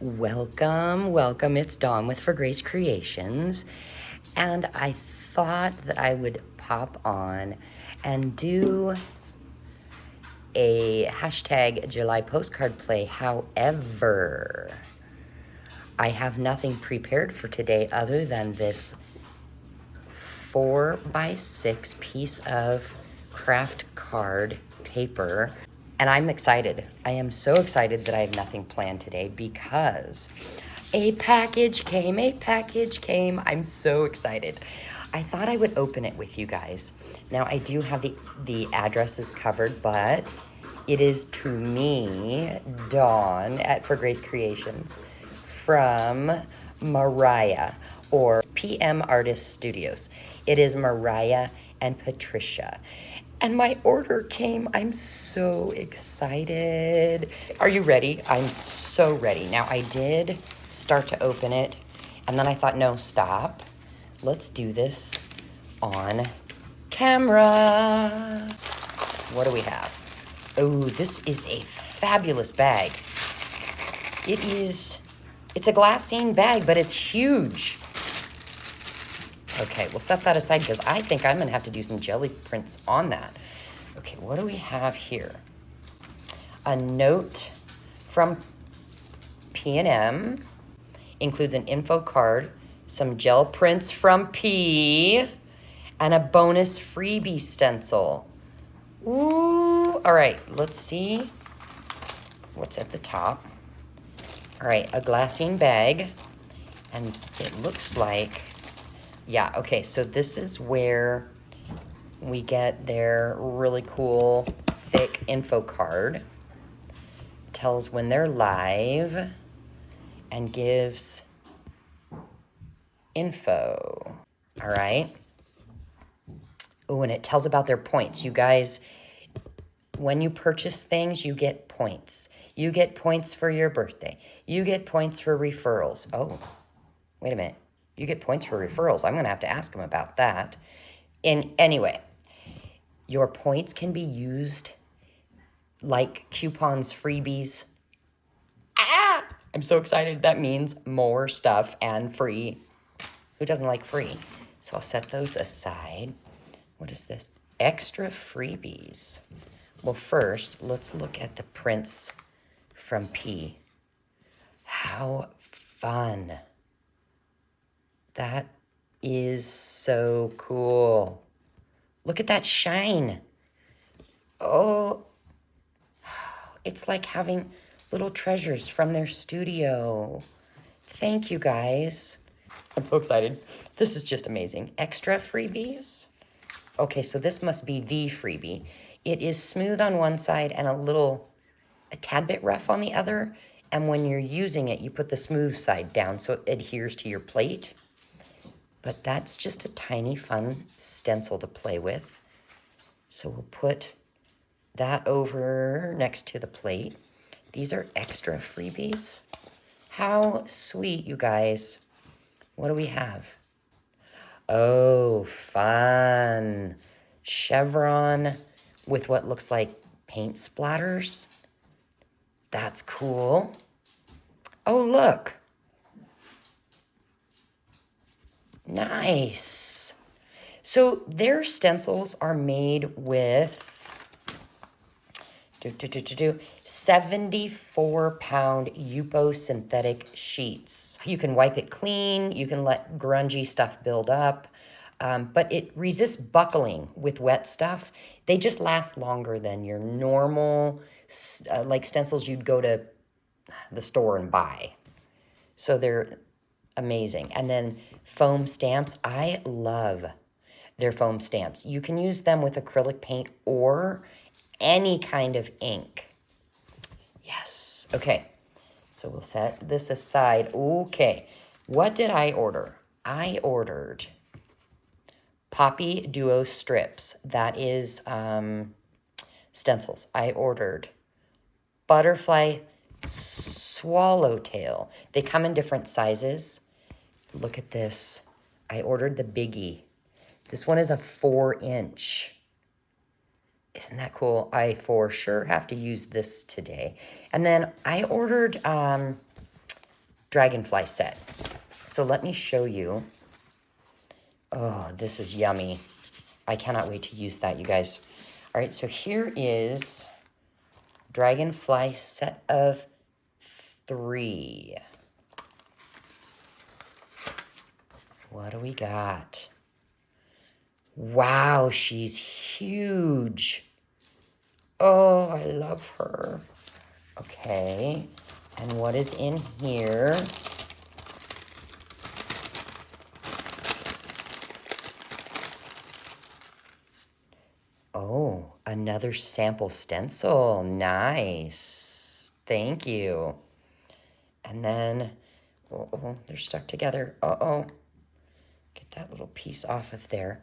Welcome, welcome. It's Dawn with For Grace Creations. And I thought that I would pop on and do a hashtag July postcard play. However, I have nothing prepared for today other than this 4x6 piece of craft card paper. And I'm excited. I am so excited that I have nothing planned today because a package came. I'm so excited. I thought I would open it with you guys. Now, I do have the addresses covered, but it is to me, Dawn, at For Grace Creations, from Mariah, or PM Artist Studios. It is Mariah and Patricia. And my order came. I'm so excited. Are you ready? I'm so ready. Now, I did start to open it, and then I thought, no, stop. Let's do this on camera. What do we have? Oh, this is a fabulous bag. It's a glassine bag, but it's huge. Okay, we'll set that aside because I think I'm going to have to do some jelly prints on that. Okay, what do we have here? A note from P&M. Includes an info card, some gel prints from P, and a bonus freebie stencil. Ooh, all right, let's see what's at the top. All right, a glassine bag, and it looks like, yeah, okay, so this is where we get their really cool, thick info card. It tells when they're live and gives info, all right? Oh, and it tells about their points. You guys, when you purchase things, you get points. You get points for your birthday. You get points for referrals. Oh, wait a minute. You get points for referrals. I'm going to have to ask them about that. Anyway, your points can be used like coupons, freebies. I'm so excited. That means more stuff and free. Who doesn't like free? So I'll set those aside. What is this? Extra freebies. Well, first, let's look at the prints from P. How fun. That is so cool. Look at that shine. Oh, it's like having little treasures from their studio. Thank you, guys. I'm so excited. This is just amazing. Extra freebies. Okay, so this must be the freebie. It is smooth on one side and a tad bit rough on the other. And when you're using it, you put the smooth side down so it adheres to your plate. But that's just a tiny, fun stencil to play with. So we'll put that over next to the plate. These are extra freebies. How sweet, you guys. What do we have? Oh, fun. Chevron with what looks like paint splatters. That's cool. Oh, look. Nice. So their stencils are made with 74-pound Yupo synthetic sheets. You can wipe it clean. You can let grungy stuff build up. But it resists buckling with wet stuff. They just last longer than your normal, like stencils you'd go to the store and buy. So they're amazing. And then foam stamps. I love their foam stamps. You can use them with acrylic paint or any kind of ink. Yes. Okay. So we'll set this aside. Okay. What did I order? I ordered Poppy Duo strips. That is stencils. I ordered Butterfly Swallowtail. They come in different sizes. Look at this. I ordered the biggie. This one is a 4-inch. Isn't that cool? I for sure have to use this today. And then I ordered dragonfly set. So let me show you. Oh, this is yummy. I cannot wait to use that, you guys. All right, so here is dragonfly set of 3. What do we got? Wow, she's huge. Oh, I love her. Okay, and what is in here? Oh, another sample stencil. Nice. Thank you. And then, oh, they're stuck together. Uh-oh. Get that little piece off of there.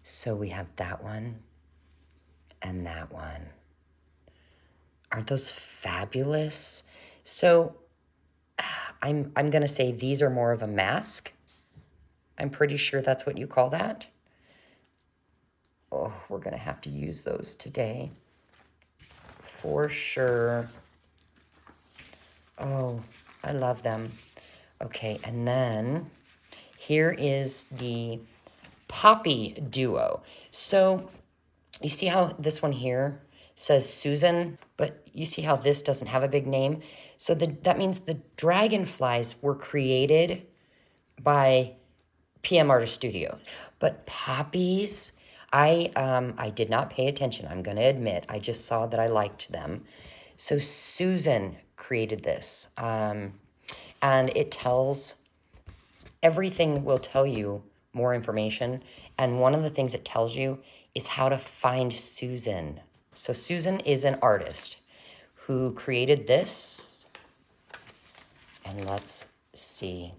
So we have that one and that one. Aren't those fabulous? So I'm going to say these are more of a mask. I'm pretty sure that's what you call that. Oh, we're going to have to use those today. For sure. Oh, I love them. Okay, and then here is the Poppy Duo. So you see how this one here says Susan, but you see how this doesn't have a big name? So that means the dragonflies were created by PM Artist Studio. But poppies, I did not pay attention, I'm going to admit. I just saw that I liked them. So Susan created this. And it tells, everything will tell you more information. And one of the things it tells you is how to find Susan. So Susan is an artist who created this. And let's see.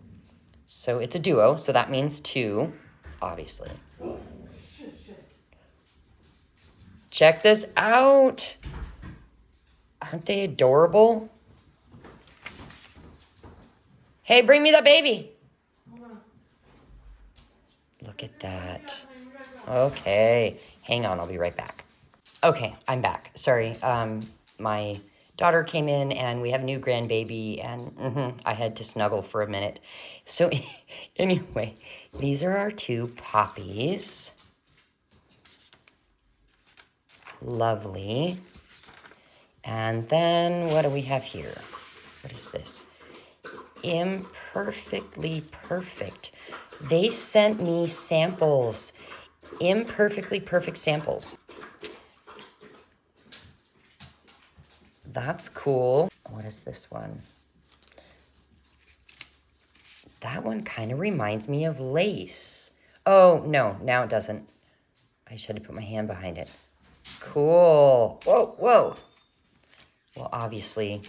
So it's a duo, so that means 2, obviously. Check this out. Aren't they adorable? Hey, bring me the baby. Look at that. Okay, hang on, I'll be right back. Okay, I'm back. Sorry, my daughter came in and we have a new grandbaby and I had to snuggle for a minute. So anyway, these are our 2 poppies. Lovely. And then what do we have here? What is this? Imperfectly perfect. They sent me samples. Imperfectly perfect samples. That's cool. What is this one? That one kind of reminds me of lace. Oh, no, now it doesn't. I just had to put my hand behind it. Cool. Whoa, whoa. Well, obviously,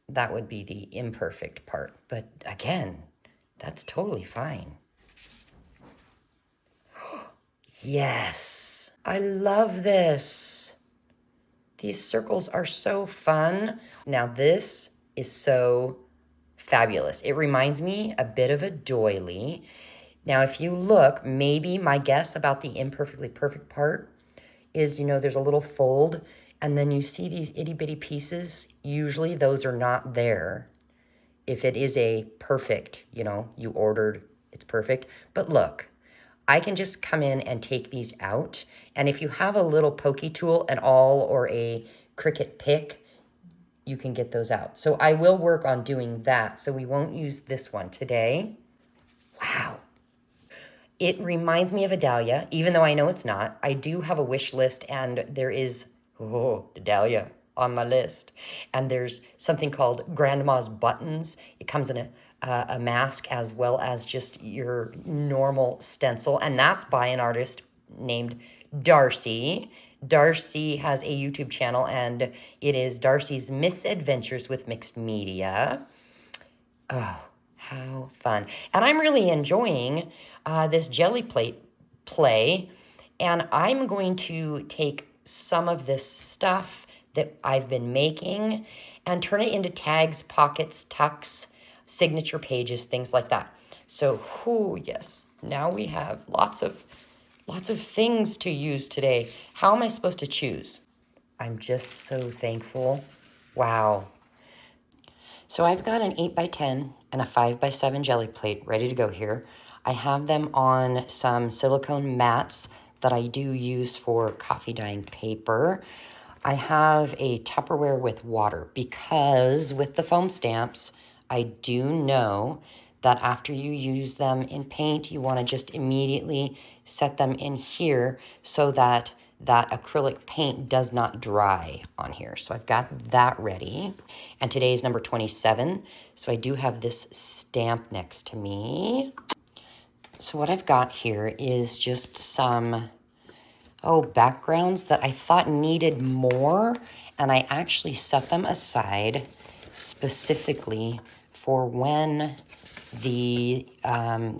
that would be the imperfect part. But again, that's totally fine. Yes, I love this. These circles are so fun. Now this is so fabulous. It reminds me a bit of a doily. Now, if you look, maybe my guess about the imperfectly perfect part is, you know, there's a little fold and then you see these itty bitty pieces. Usually those are not there. If it is a perfect, you know, you ordered, it's perfect. But look, I can just come in and take these out. And if you have a little pokey tool at all or a Cricut pick, you can get those out. So I will work on doing that. So we won't use this one today. Wow. It reminds me of a dahlia, even though I know it's not. I do have a wish list and there is, oh, the dahlia on my list. And there's something called Grandma's Buttons. It comes in a mask as well as just your normal stencil. And that's by an artist named Darcy. Darcy has a YouTube channel and it is Darcy's Misadventures with Mixed Media. Oh, how fun. And I'm really enjoying this jelly plate play. And I'm going to take some of this stuff that I've been making and turn it into tags, pockets, tucks, signature pages, things like that. So, yes, now we have lots of things to use today. How am I supposed to choose? I'm just so thankful. Wow. So I've got an 8x10 and a 5x7 jelly plate ready to go here. I have them on some silicone mats that I do use for coffee dyeing paper. I have a Tupperware with water because with the foam stamps, I do know that after you use them in paint, you want to just immediately set them in here so that that acrylic paint does not dry on here. So I've got that ready. And today is number 27. So I do have this stamp next to me. So what I've got here is just some, backgrounds that I thought needed more. And I actually set them aside specifically for when the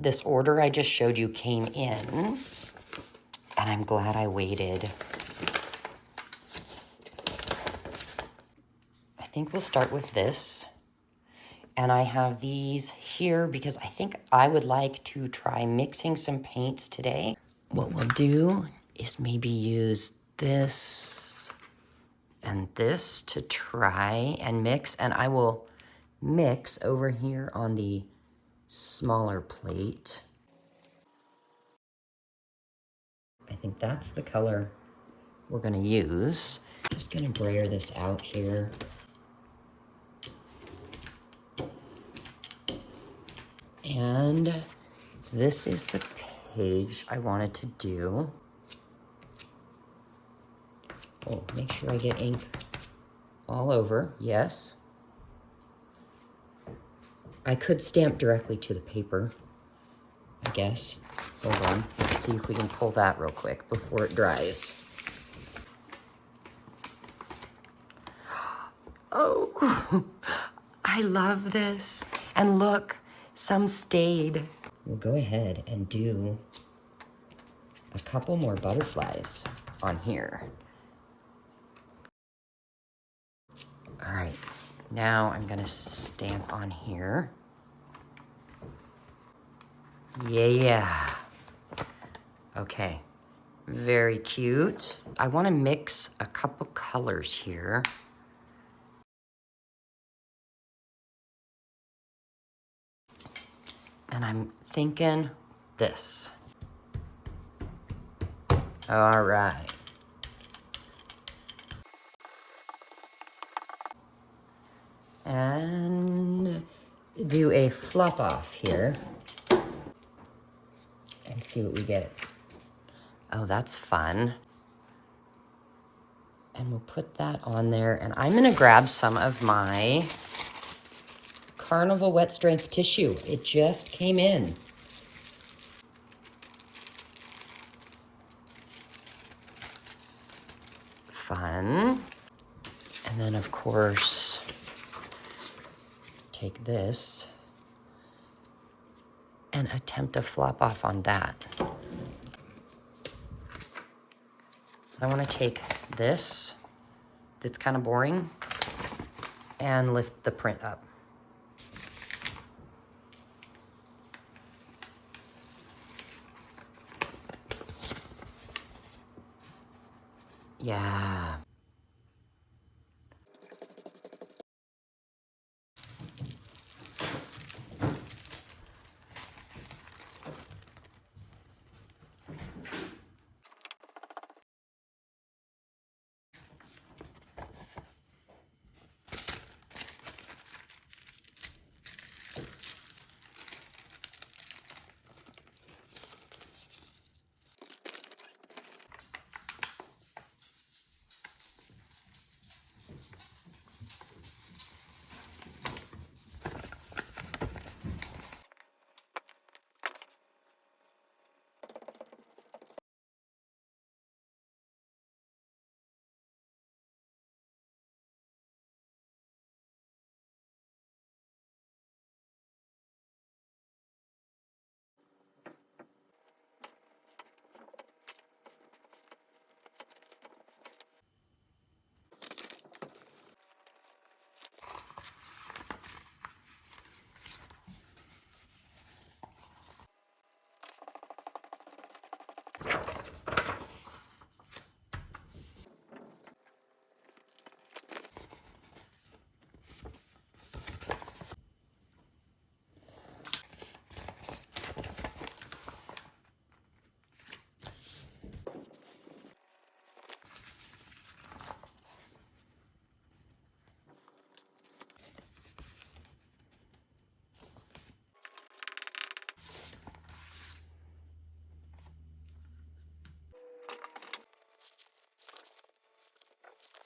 this order I just showed you came in. And I'm glad I waited. I think we'll start with this. And I have these here because I think I would like to try mixing some paints today. What we'll do is maybe use this and this to try and mix. And I will mix over here on the smaller plate. I think that's the color we're gonna use. Just gonna brayer this out here. And this is the page I wanted to do. Oh, make sure I get ink all over, yes. I could stamp directly to the paper, I guess. Hold on, let's see if we can pull that real quick before it dries. Oh, I love this. And look, some stayed. We'll go ahead and do a couple more butterflies on here. All right, now I'm gonna stamp on here. Yeah. Okay, very cute. I wanna mix a couple colors here. And I'm thinking this. All right. And do a flop off here and see what we get. Oh, that's fun. And we'll put that on there. And I'm gonna grab some of my Carnival Wet Strength tissue. It just came in. Fun. And then of course, take this and attempt to flop off on that. I want to take this, that's kind of boring, and lift the print up. Yeah.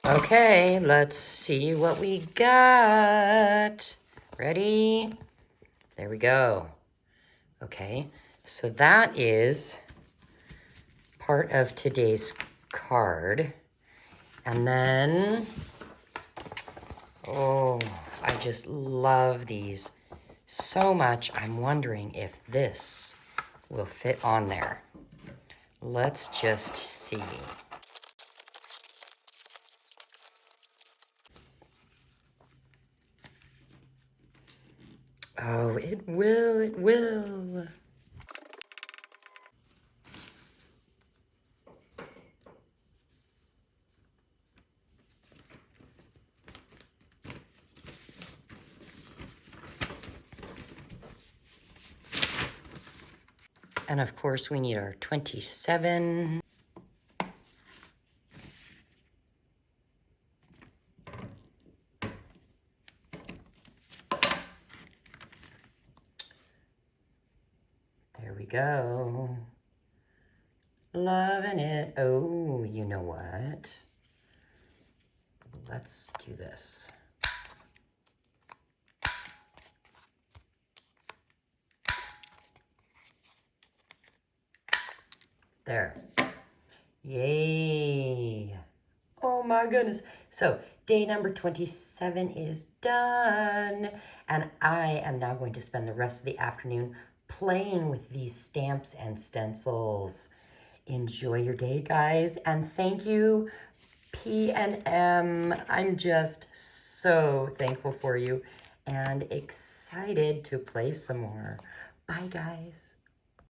Okay, let's see what we got. Ready? There we go. Okay, so that is part of today's card. And then, oh, I just love these so much. I'm wondering if this will fit on there. Let's just see. Oh, it will, it will. And of course, we need our 27. There we go. Loving it. Oh, you know what? Let's do this. There. Yay. Oh my goodness. So day number 27 is done. And I am now going to spend the rest of the afternoon playing with these stamps and stencils. Enjoy your day, guys. And thank you, P&M. I'm just so thankful for you and excited to play some more. Bye, guys.